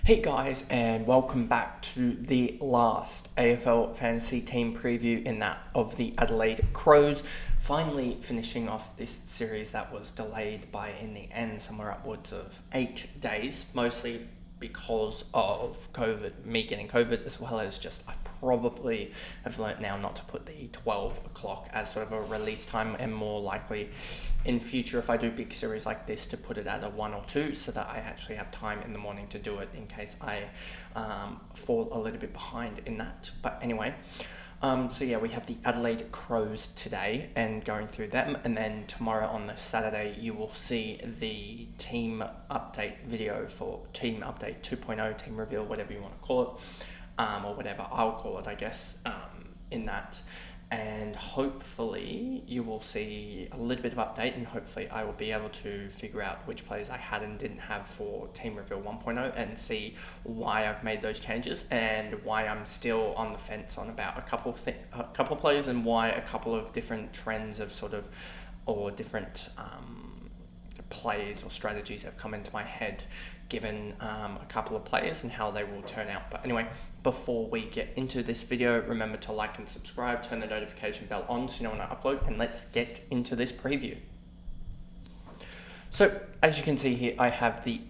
Hey guys, and welcome back to the last AFL fantasy team preview in that of the Adelaide Crows. Finally finishing off this series that was delayed by, in the end, somewhere upwards of 8 days, mostly because of COVID, me getting COVID, as well as just I probably have learnt now not to put the 12 o'clock as sort of a release time, and more likely in future if I do big series like this to put it at a 1 or 2 so that I actually have time in the morning to do it in case I fall a little bit behind in that. But anyway, so yeah, we have the Adelaide Crows today and going through them, and then tomorrow on the Saturday you will see the team update video for team update 2.0, team reveal, whatever you want to call it, or whatever I'll call it, I guess, in that. And hopefully you will see a little bit of update, and hopefully I will be able to figure out which players I had and didn't have for Team Reveal 1.0 and see why I've made those changes and why I'm still on the fence on about a couple players, and why a couple of different trends of sort of, or different plays or strategies have come into my head given a couple of players and how they will turn out. But anyway, before we get into this video, remember to like and subscribe, turn the notification bell on so you know when I upload, and let's get into this preview. So as you can see here, I have the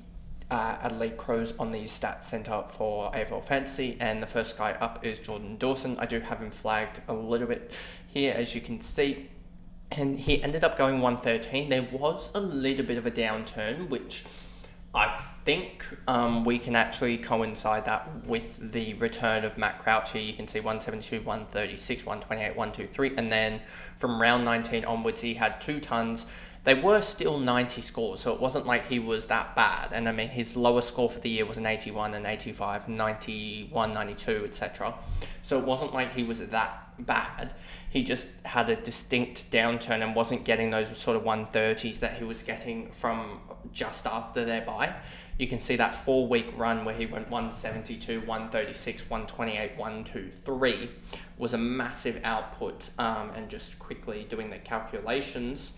Adelaide Crows on the stats center for AFL Fantasy, and the first guy up is Jordan Dawson. I do have him flagged a little bit here, as you can see, and he ended up going 113. There was a little bit of a downturn, which I think we can actually coincide that with the return of Matt Crouch here. You can see 172, 136, 128, 123, and then from round 19 onwards he had 2 tons. They were still 90 scores, so it wasn't like he was that bad. And I mean, his lowest score for the year was an 81, an 85, 91, 92, etc. So it wasn't like he was that bad. He just had a distinct downturn and wasn't getting those sort of 130s that he was getting from just after their bye. You can see that 4-week run where he went 172, 136, 128, 123 was a massive output. And just quickly doing the calculations,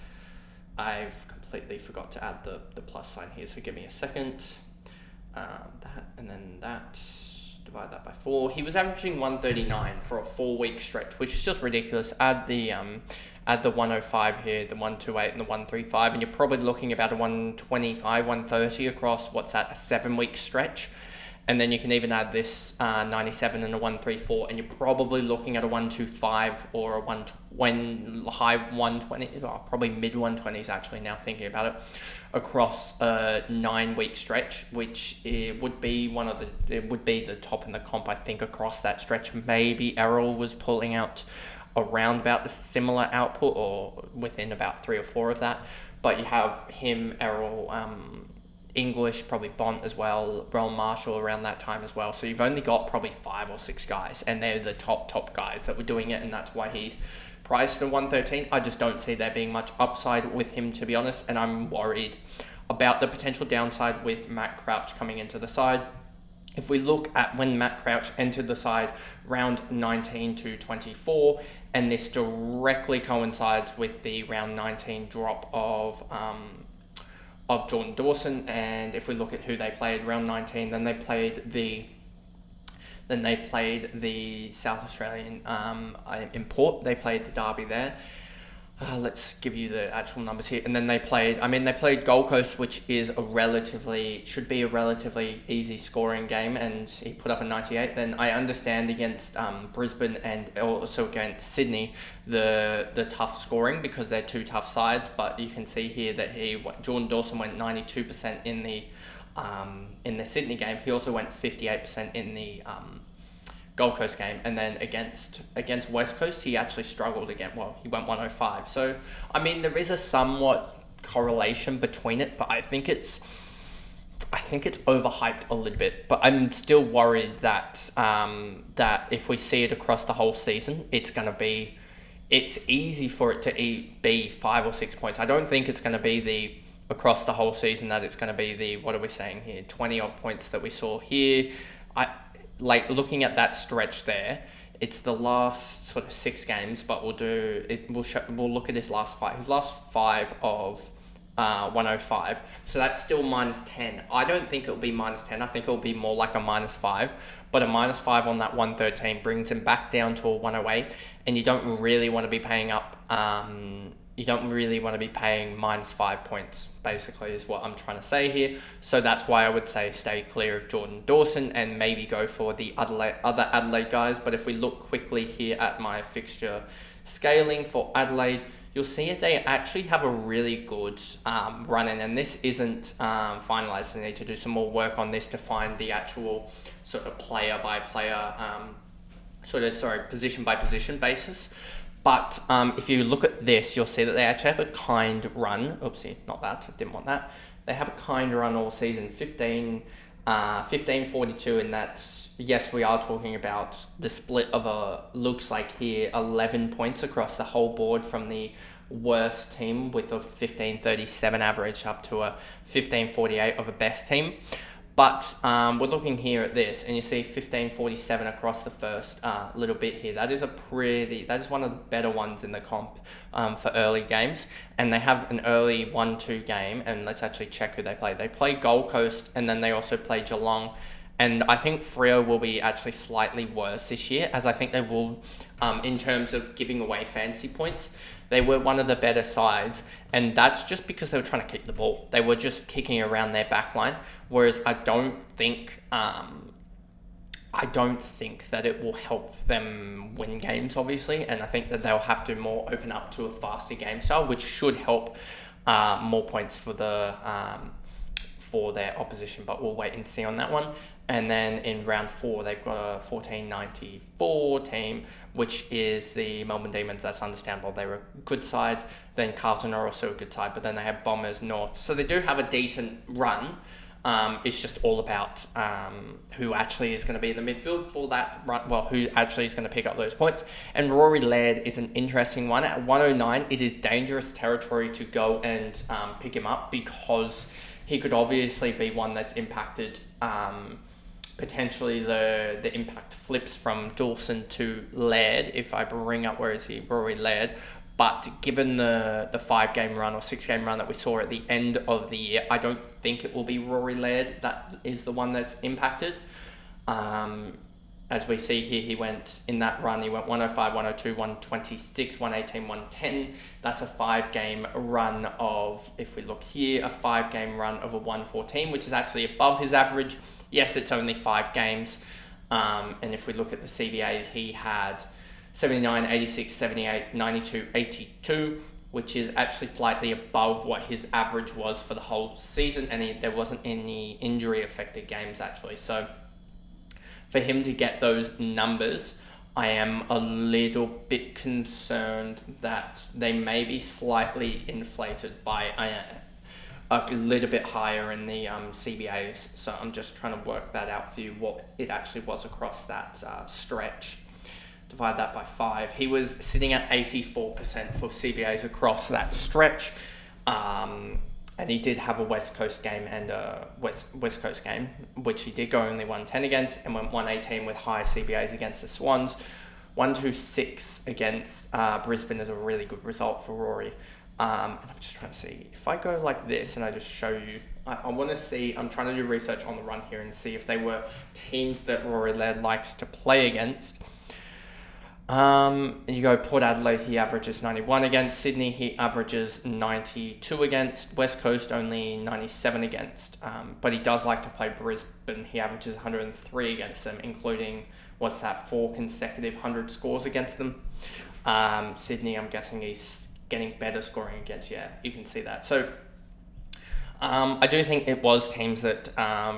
I've completely forgot to add the plus sign here, so give me a second. That, and then that, divide that by 4. He was averaging 139 for a 4-week stretch, which is just ridiculous. Add the 105 here, the 128 and the 135, and you're probably looking about a 125, 130 across, what's that, a 7-week stretch. And then you can even add this 97 and a 134, and you're probably looking at a 125 or a high 120, probably mid 120s actually, now thinking about it, across a 9-week stretch, which would be the top in the comp, I think, across that stretch. Maybe Errol was pulling out around about the similar output, or within about 3 or 4 of that. But you have him, Errol, English, probably Bont as well, Ron Marshall around that time as well. So you've only got probably 5 or 6 guys, and they're the top guys that were doing it, and that's why he's priced at 113. I just don't see there being much upside with him, to be honest, and I'm worried about the potential downside with Matt Crouch coming into the side. If we look at when Matt Crouch entered the side, round 19 to 24, and this directly coincides with the round 19 drop of Jordan Dawson. And if we look at who they played round 19, then they played the South Australian import. They played the derby there. Let's give you the actual numbers here. And then they played Gold Coast, which is should be a relatively easy scoring game, and he put up a 98. Then I understand against Brisbane and also against Sydney the tough scoring, because they're 2 tough sides. But you can see here that Jordan Dawson went 92% in the Sydney game. He also went 58% in the Gold Coast game, and then against West Coast he actually struggled again. Well, he went 105. So I mean, there is a somewhat correlation between it, but I think it's overhyped a little bit. But I'm still worried that that if we see it across the whole season, it's easy for it to be 5 or 6 points. I don't think it's going to be across the whole season that it's going to be what are we saying here, 20 odd points that we saw here. Like, looking at that stretch there, it's the last sort of 6 games, but we'll look at his last 5. His last 5 of 105. So that's still minus 10. I don't think it'll be minus 10. I think it'll be more like a minus 5. But a minus 5 on that 113 brings him back down to a 108. And you don't really want to be paying up. You don't really want to be paying minus 5 points, basically, is what I'm trying to say here. So that's why I would say stay clear of Jordan Dawson and maybe go for the other Adelaide guys. But if we look quickly here at my fixture scaling for Adelaide, you'll see that they actually have a really good run in, and this isn't finalised. They need to do some more work on this to find the actual sort of player by player, position by position basis. But if you look at this, you'll see that they actually have a kind run. Oopsie, not that, didn't want that. They have a kind run all season, 15-42, and that's, yes, we are talking about the split of looks like here, 11 points across the whole board from the worst team with a 15-37 average up to a 15-48 of a best team. But we're looking here at this, and you see 15-47 across the first little bit here. That is one of the better ones in the comp for early games. And they have an early 1-2 game, and let's actually check who they play. They play Gold Coast, and then they also play Geelong. And I think Freo will be actually slightly worse this year, as I think they will, in terms of giving away fantasy points. They were one of the better sides, and that's just because they were trying to kick the ball. They were just kicking around their back line, whereas I don't think that it will help them win games, obviously, and I think that they'll have to more open up to a faster game style, which should help more points for their opposition, but we'll wait and see on that one. And then in round 4, they've got a 14-94 team, which is the Melbourne Demons. That's understandable. They were a good side. Then Carlton are also a good side, but then they have Bombers, North. So they do have a decent run. It's just all about who actually is going to be in the midfield for that run. Well, who actually is going to pick up those points. And Rory Laird is an interesting one. At 109, it is dangerous territory to go and pick him up, because he could obviously be one that's impacted. Potentially the impact flips from Dawson to Laird if I bring up, where is he, Rory Laird. But given the 5-game run or 6-game run that we saw at the end of the year, I don't think it will be Rory Laird that is the one that's impacted. As we see here, he went 105, 102, 126, 118, 110. That's a 5-game run of, if we look here, a 5-game run of a 114, which is actually above his average. Yes, it's only 5 games. And if we look at the CBAs, he had 79, 86, 78, 92, 82, which is actually slightly above what his average was for the whole season. And there wasn't any injury-affected games, actually. So for him to get those numbers, I am a little bit concerned that they may be slightly inflated by a little bit higher in the CBAs. So I'm just trying to work that out for you, what it actually was across that stretch. Divide that by 5. He was sitting at 84% for CBAs across that stretch. And he did have a West Coast game and a West Coast game, which he did go only 110 against, and went 118 with high CBAs against the Swans. 126 against Brisbane is a really good result for Rory. And I'm just trying to see, if I go like this and I just show you, I want to see, I'm trying to do research on the run here and see if they were teams that Rory Laird likes to play against. You go Port Adelaide, he averages 91 against. Sydney, he averages 92 against. West Coast, only 97 against. But he does like to play Brisbane. He averages 103 against them, including, 4 consecutive 100 scores against them. Sydney, I'm guessing he's getting better scoring against. Yeah, you can see that. So I do think it was teams that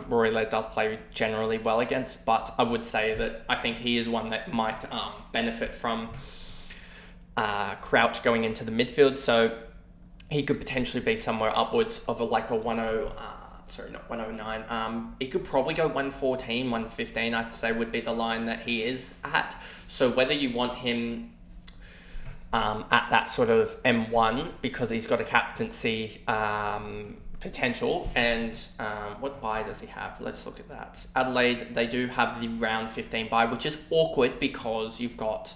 Rory Laird does play generally well against, but I would say that I think he is one that might benefit from Crouch going into the midfield. So he could potentially be somewhere upwards of a 109. He could probably go 114, 115, I'd say would be the line that he is at. So whether you want him at that sort of M1 because he's got a captaincy potential, and what bye does he have? Let's look at that. Adelaide, they do have the round 15 bye, which is awkward because you've got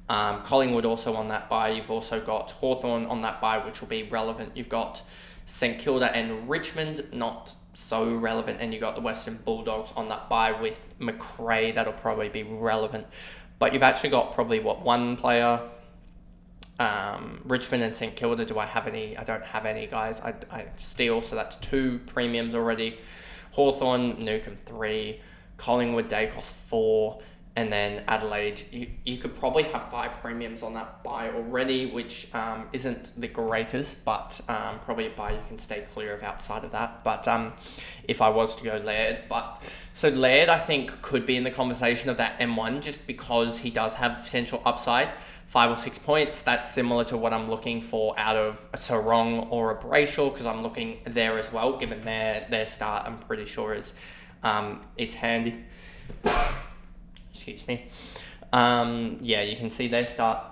Collingwood also on that bye. You've also got Hawthorn on that bye, which will be relevant. You've got St Kilda and Richmond, not so relevant, and you got the Western Bulldogs on that bye with McRae. That'll probably be relevant, but you've actually got probably one player. Richmond and St Kilda. Do I have any? I don't have any, guys. I steal, so that's 2 premiums already. Hawthorn, Newcombe 3, Collingwood, Dacos 4, and then Adelaide. You could probably have 5 premiums on that buy already, which isn't the greatest, but probably a buy you can stay clear of outside of that. But if I was to go Laird, so Laird I think could be in the conversation of that M1 just because he does have potential upside. 5 or 6 points, that's similar to what I'm looking for out of a Sarong or a Brayshaw, because I'm looking there as well, given their start, I'm pretty sure is handy. Excuse me. Yeah, you can see their start,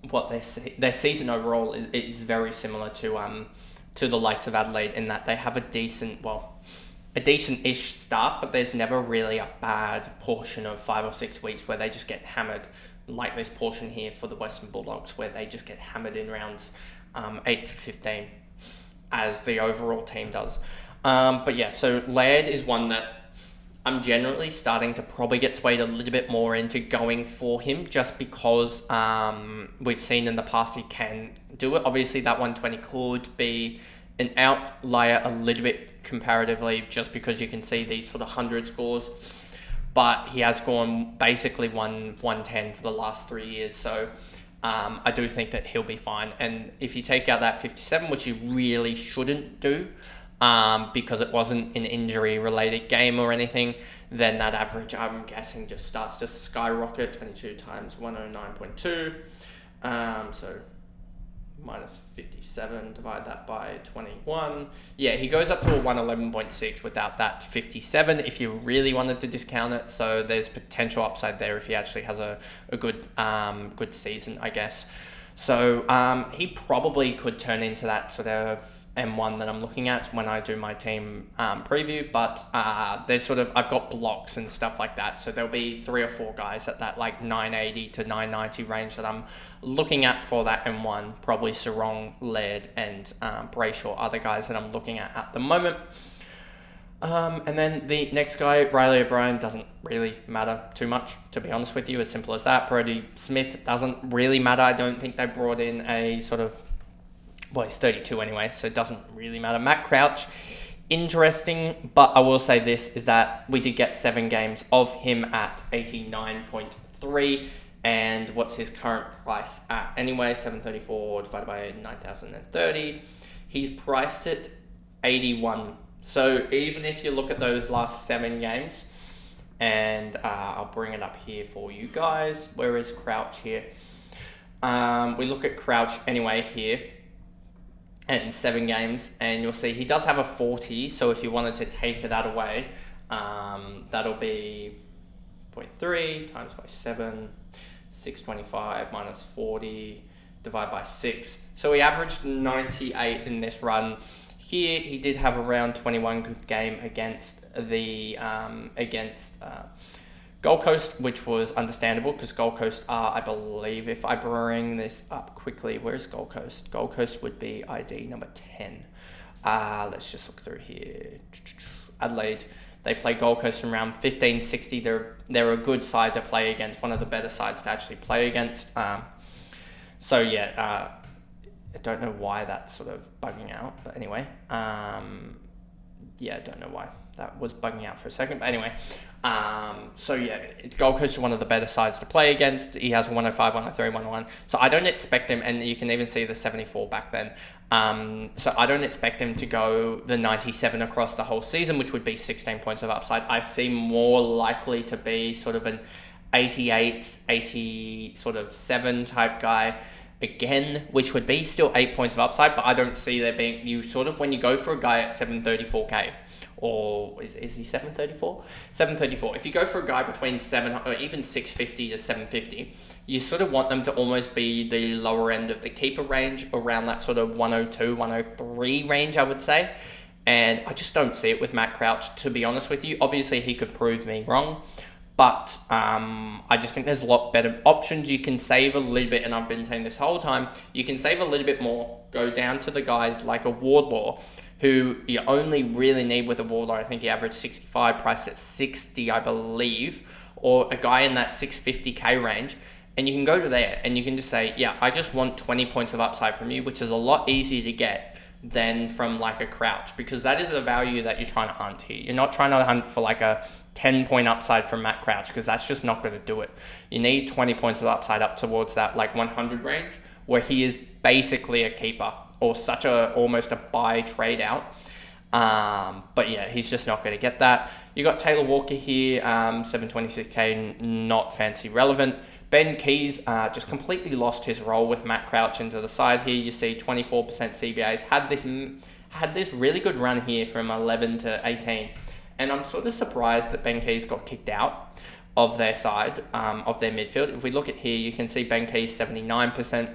what their season overall is very similar to the likes of Adelaide in that they have a decent-ish start, but there's never really a bad portion of 5 or 6 weeks where they just get hammered, like this portion here for the Western Bulldogs, where they just get hammered in rounds 8 to 15, as the overall team does. But yeah, so Laird is one that I'm generally starting to probably get swayed a little bit more into going for him, just because we've seen in the past he can do it. Obviously, that 120 could be an outlier a little bit comparatively, just because you can see these sort of 100 scores. But he has gone basically 110 for the last 3 years. So I do think that he'll be fine. And if you take out that 57, which you really shouldn't do, because it wasn't an injury-related game or anything, then that average, I'm guessing, just starts to skyrocket. 22 times 109.2. So minus 57, divide that by 21. Yeah, he goes up to a 111.6 without that 57 if you really wanted to discount it. So there's potential upside there if he actually has a good season, I guess. So he probably could turn into that sort of M1 that I'm looking at when I do my team preview, but there's sort of, I've got blocks and stuff like that, so there'll be 3 or 4 guys at that like 980 to 990 range that I'm looking at for that M1, probably Sarong, Laird, and Brayshaw are the guys that I'm looking at the moment. And then the next guy, Riley O'Brien, doesn't really matter too much, to be honest with you, as simple as that. Brody Smith doesn't really matter. I don't think they brought in a sort of, well, he's 32 anyway, so it doesn't really matter. Matt Crouch, interesting, but I will say this, is that we did get 7 games of him at 89.3, and what's his current price at anyway? 734 divided by 9,030. He's priced at 81. So even if you look at those last 7 games, and I'll bring it up here for you guys. Where is Crouch here? We look at Crouch anyway here, and 7 games, and you'll see he does have a 40, so if you wanted to take that away, that'll be 0.3 times by 7, 625 minus 40, divide by 6. So he averaged 98 in this run. Here, he did have around 21 good game against the Gold Coast, which was understandable because Gold Coast are, I believe, if I bring this up quickly, where's Gold Coast? Gold Coast would be ID number 10. Let's just look through here. Adelaide, they play Gold Coast in round 1560. They're a good side to play against, one of the better sides to actually play against. So yeah, I don't know why that's sort of bugging out, but anyway, yeah, I don't know why that was bugging out for a second, but anyway, so yeah, Gold Coast is one of the better sides to play against. He has 105, 103, 101, so I don't expect him, and you can even see the 74 back then, so I don't expect him to go the 97 across the whole season, which would be 16 points of upside. I see more likely to be sort of an 88, 80, sort of 7 type guy, again, which would be still 8 points of upside, but I don't see there being, you sort of, when you go for a guy at 734k, or is he 734? 734. If you go for a guy between 7 or even 650 to 750, you sort of want them to almost be the lower end of the keeper range, around that sort of 102, 103 range, I would say. And I just don't see it with Matt Crouch, to be honest with you. Obviously, he could prove me wrong, But I just think there's a lot better options. You can save a little bit, and I've been saying this whole time, you can save a little bit more, go down to the guys like a Wardlaw, who you only really need with a Wardlaw. I think he averaged 65, priced at 60, I believe, or a guy in that 650k range. And you can go to there and you can just say, yeah, I just want 20 points of upside from you, which is a lot easier to get than from like a Crouch, because that is the value that you're trying to hunt here. You're not trying to hunt for like a 10-point upside from Matt Crouch, because that's just not going to do it. You need 20 points of upside up towards that like 100 range, where he is basically a keeper or such a almost a buy trade out. But yeah, he's just not going to get that. You got Taylor Walker here, 726k, not fancy relevant. Ben Keys just completely lost his role with Matt Crouch into the side here. You see 24% CBAs, had this really good run here from 11 to 18. And I'm sort of surprised that Ben Keys got kicked out of their side, of their midfield. If we look at here, you can see Ben Keys 79%.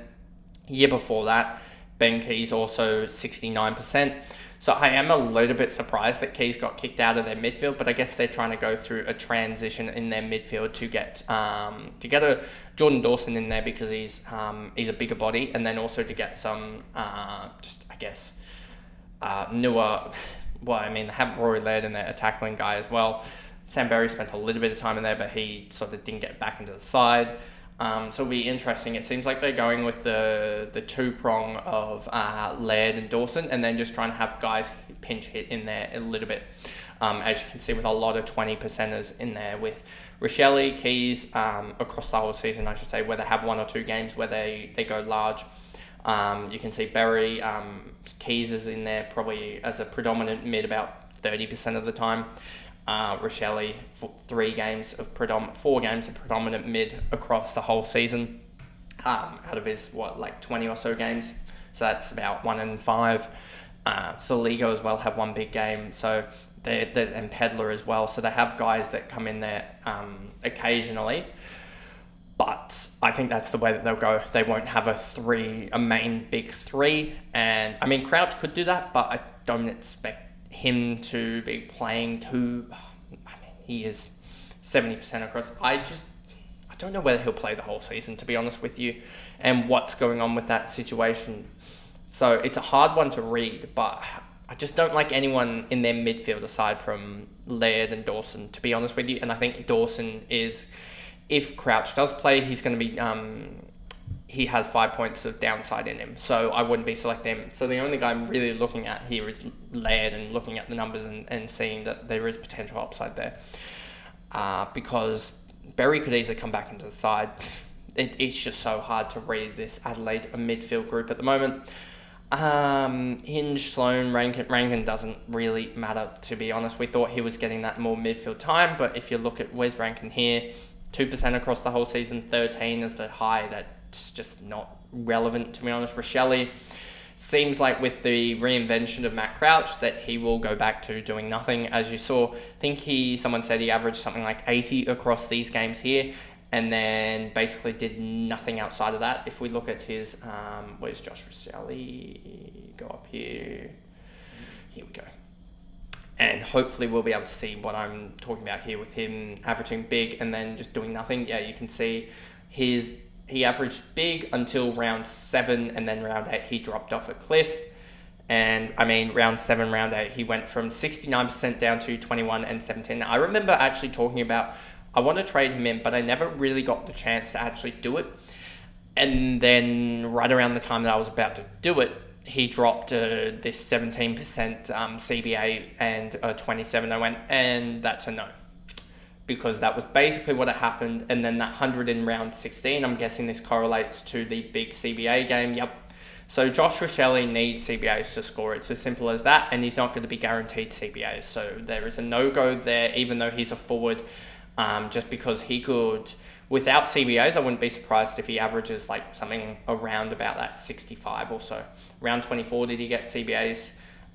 Year before that, Ben Keys also 69%. So I am a little bit surprised that Keys got kicked out of their midfield, but I guess they're trying to go through a transition in their midfield to get a Jordan Dawson in there, because he's a bigger body, and then also to get some newer. Well, I mean, they have Rory Laird in there, a tackling guy as well. Sam Berry spent a little bit of time in there, but he sort of didn't get back into the side. So it'll be interesting. It seems like they're going with the two-prong of Laird and Dawson, and then just trying to have guys pinch hit in there a little bit. As you can see, with a lot of 20%ers in there, with Rochelle, Keys, across the whole season, I should say, where they have one or two games where they go large. You can see Berry, Keys is in there probably as a predominant mid about 30% of the time. Rochelle, 4 games of predominant mid across the whole season, out of his 20 or so games, so that's about 1 in 5. Soligo as well have one big game, so and Pedler as well, so they have guys that come in there occasionally, but I think that's the way that they'll go. They won't have a main big 3, and I mean Crouch could do that, but I don't expect him to be playing he is 70% across. I don't know whether he'll play the whole season, to be honest with you, and what's going on with that situation. So it's a hard one to read, but I just don't like anyone in their midfield aside from Laird and Dawson, to be honest with you. And I think Dawson is, if Crouch does play, he's going to be he has 5 points of downside in him, so I wouldn't be selecting him. So the only guy I'm really looking at here is Laird, and looking at the numbers and seeing that there is potential upside there. Because Berry could easily come back into the side. It's just so hard to read this Adelaide midfield group at the moment. Hinge, Sloan, Rankin doesn't really matter, to be honest. We thought he was getting that more midfield time, but if you look at where's Rankin here, 2% across the whole season, 13 is the high. That's just not relevant, to be honest. Rochelle seems like with the reinvention of Matt Crouch that he will go back to doing nothing. As you saw, I think someone said he averaged something like 80 across these games here, and then basically did nothing outside of that. If we look at his, where's Josh Rochelle? Go up here. Here we go. And hopefully we'll be able to see what I'm talking about here with him averaging big and then just doing nothing. Yeah, you can see he averaged big until round 7, and then round 8 he dropped off a cliff. And I mean, round 7, round 8, he went from 69% down to 21 and 17. I remember actually talking about, I want to trade him in, but I never really got the chance to actually do it. And then right around the time that I was about to do it, he dropped this 17% CBA and 27. I went, and that's a no. Because that was basically what had happened. And then that 100 in round 16, I'm guessing this correlates to the big CBA game. Yep. So Josh Rochelle needs CBAs to score. It's as simple as that. And he's not going to be guaranteed CBAs. So there is a no-go there, even though he's a forward. Just because he could, without CBAs, I wouldn't be surprised if he averages like something around about that 65 or so. Round 24, did he get CBAs?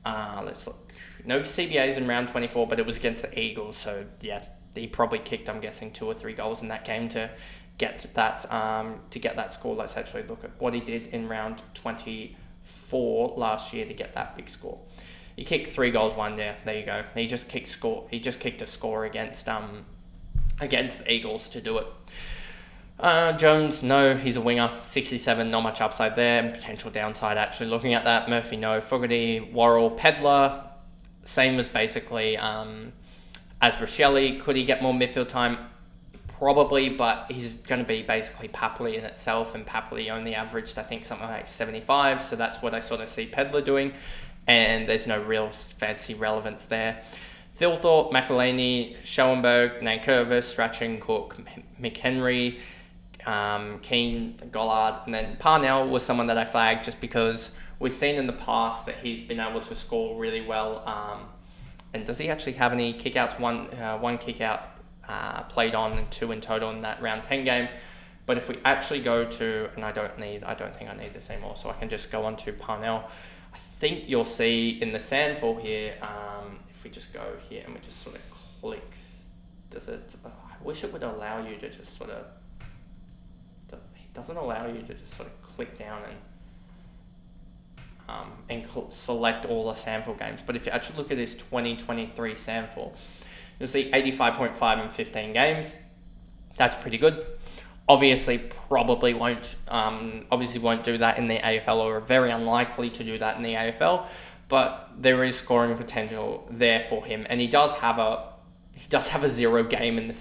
Let's look. No CBAs in round 24, but it was against the Eagles. So yeah, he probably kicked, I'm guessing, 2 or 3 goals in that game to get that score. Let's actually look at what he did in round 24 last year to get that big score. He kicked 3 goals, 1 there. There you go. He just kicked a score against against the Eagles to do it. Jones, no, he's a winger, 67, not much upside there, and potential downside actually looking at that. Murphy, no. Fogarty, Worrell, Pedler, same as basically as Rochelle. Could he get more midfield time? Probably, but he's going to be basically Papley in itself, and Papley only averaged, I think, something like 75, so that's what I sort of see Pedler doing, and there's no real fancy relevance there. Thilthorpe, McElhaney, Schoenberg, Nankervis, Strachan, Cook, McHenry, Keane, Gollard, and then Parnell was someone that I flagged just because we've seen in the past that he's been able to score really well. And does he actually have any kickouts? One kickout played on and 2 in total in that round 10 game. But if we actually go to, and I don't think I need this anymore, so I can just go on to Parnell. I think you'll see in the Sandful here, if we just go here and we just sort of click, does it, I wish it would allow you to just sort of, it doesn't allow you to just sort of click down and select all the Sandful games. But if you actually look at this 2023 Sandful, you'll see 85.5 in 15 games. That's pretty good. Obviously, probably won't do that in the AFL, or very unlikely to do that in the AFL. But there is scoring potential there for him, and he does have a 0 game in the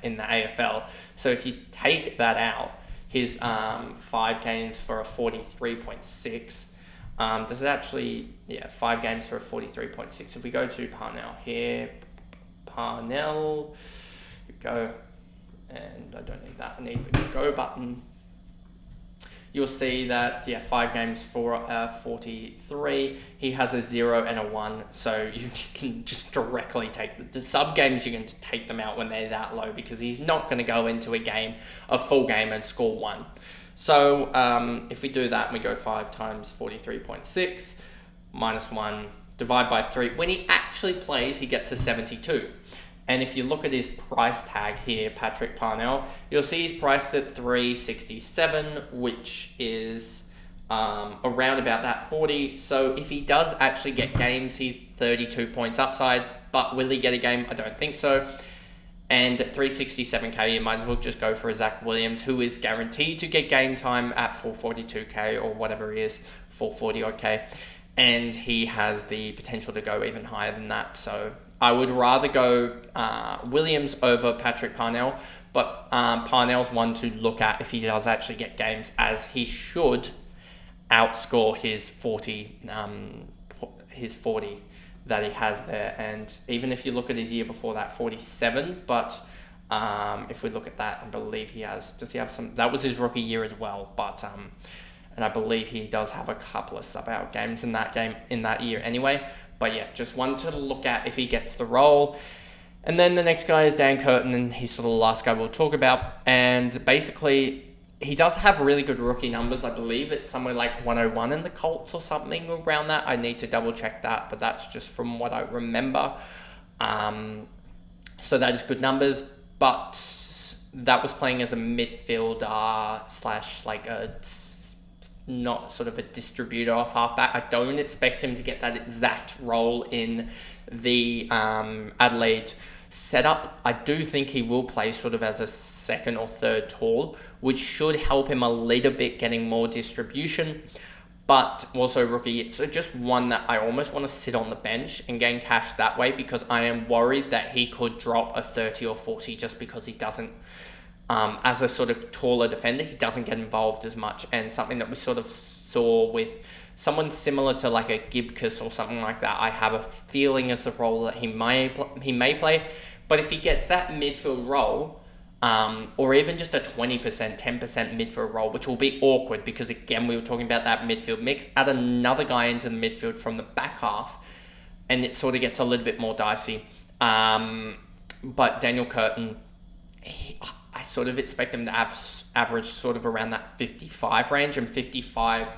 AFL. So if you take that out, his 5 games for a 43.6. Does it actually? Yeah, 5 games for a 43.6. If we go to Parnell here, Parnell, go, and I don't need that. I need the go button. You'll see that 5 games for 43. He has a 0 and a 1, so you can just directly take the sub games. You can just take them out when they're that low, because he's not going to go into a full game and score 1. So if we do that and we go 5 times 43.6 minus 1, divide by 3, when he actually plays, he gets a 72. And if you look at his price tag here, Patrick Parnell, you'll see he's priced at $367, which is around about that 40. So if he does actually get games, he's 32 points upside. But will he get a game? I don't think so. And at 367k, you might as well just go for a Zach Williams, who is guaranteed to get game time at 442k or whatever he is, 440 odd k. And he has the potential to go even higher than that. So I would rather go Williams over Patrick Parnell, but Parnell's one to look at if he does actually get games, as he should outscore his 40 that he has there. And even if you look at his year before that, 47, but if we look at that, I believe does he have some, that was his rookie year as well, but and I believe he does have a couple of sub-out games in that year anyway. But yeah, just one to look at if he gets the role. And then the next guy is Dan Curtin, and he's sort of the last guy we'll talk about. And basically, he does have really good rookie numbers. I believe it's somewhere like 101 in the Colts or something around that. I need to double check that, but that's just from what I remember. So that is good numbers, but that was playing as a midfielder slash like not sort of a distributor off halfback. I don't expect him to get that exact role in the Adelaide setup. I do think he will play sort of as a second or third tall, which should help him a little bit getting more distribution. But also rookie, it's just one that I almost want to sit on the bench and gain cash that way, because I am worried that he could drop a 30 or 40 just because he doesn't, as a sort of taller defender, he doesn't get involved as much. And something that we sort of saw with someone similar to like a Gibcus or something like that, I have a feeling is the role that he may play. But if he gets that midfield role, or even just a 20%, 10% midfield role, which will be awkward because, again, we were talking about that midfield mix, add another guy into the midfield from the back half, and it sort of gets a little bit more dicey. But Daniel Curtin, I sort of expect him to average sort of around that 55 range, and 55,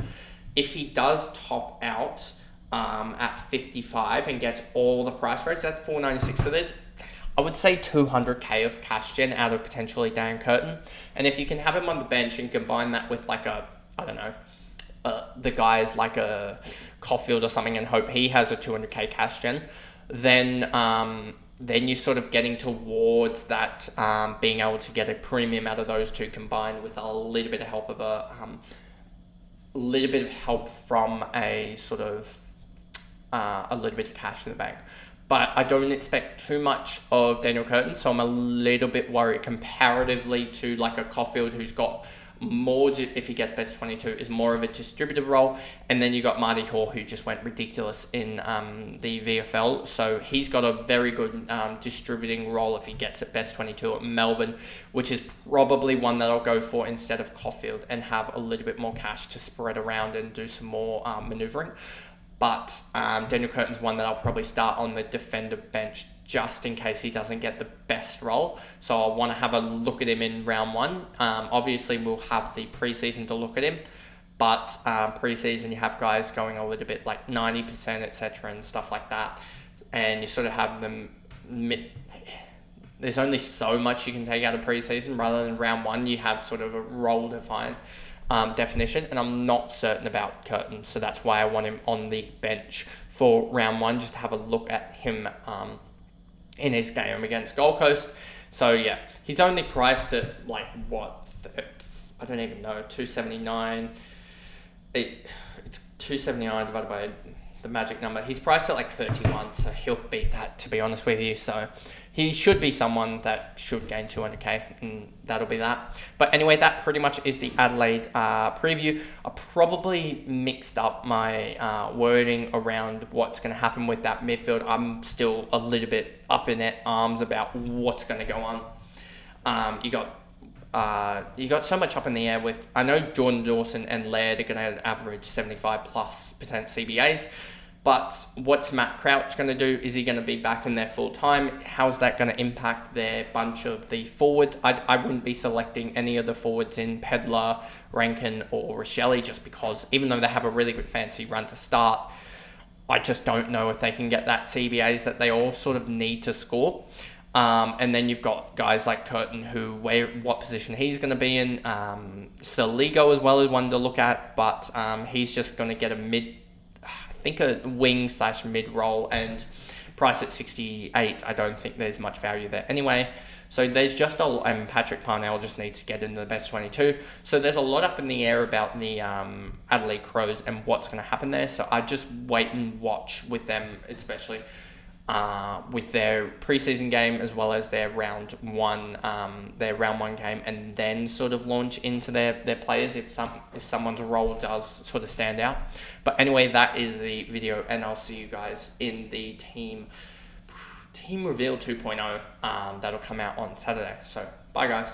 if he does top out at 55 and gets all the price rates, that's 496. So there's, I would say, 200k of cash gen out of potentially Dan Curtin. And if you can have him on the bench and combine that with like a, I don't know, the guys like a Caulfield or something, and hope he has a 200k cash gen, then then you're sort of getting towards that being able to get a premium out of those two combined with a little bit of help of from a sort of a little bit of cash in the bank. But I don't expect too much of Daniel Curtin, so I'm a little bit worried comparatively to like a Caulfield, who's got more, if he gets best 22, is more of a distributor role. And then you got Marty Hall, who just went ridiculous in the VFL, so he's got a very good distributing role if he gets at best 22 at Melbourne, which is probably one that I'll go for instead of Caulfield, and have a little bit more cash to spread around and do some more manoeuvring. But Daniel Curtin's one that I'll probably start on the defender bench just in case he doesn't get the best role. So I want to have a look at him in round one. Obviously, we'll have the preseason to look at him, but preseason you have guys going a little bit like 90%, etc. and stuff like that, and you sort of have them. There's only so much you can take out of preseason. Rather than round one, you have sort of a role defined definition, and I'm not certain about Curtin, so that's why I want him on the bench for round one, just to have a look at him in his game against Gold Coast. So yeah, he's only priced at like what, I don't even know, 279. It's 279 divided by the magic number. He's priced at like 31, so he'll beat that, to be honest with you. So he should be someone that should gain 200k, and that'll be that. But anyway, that pretty much is the Adelaide preview. I probably mixed up my wording around what's going to happen with that midfield. I'm still a little bit up in arms about what's going to go on. You got so much up in the air with, I know Jordan Dawson and Laird are going to average 75+% CBAs, but what's Matt Crouch going to do? Is he going to be back in there full time? How's that going to impact their bunch of the forwards? I wouldn't be selecting any of the forwards in Pedler, Rankin or Rochelle, just because even though they have a really good fancy run to start, I just don't know if they can get that CBAs that they all sort of need to score. And then you've got guys like Curtin, what position he's going to be in. Saligo as well is one to look at, but he's just going to get a wing/mid role, and price at 68. I don't think there's much value there anyway. So there's just and Patrick Parnell just needs to get into the best 22. So there's a lot up in the air about the Adelaide Crows and what's going to happen there. So I just wait and watch with them, especially with their preseason game as well as their round one game, and then sort of launch into their players if someone's role does sort of stand out. But anyway, that is the video, and I'll see you guys in the team reveal 2.0 that'll come out on Saturday. So bye guys.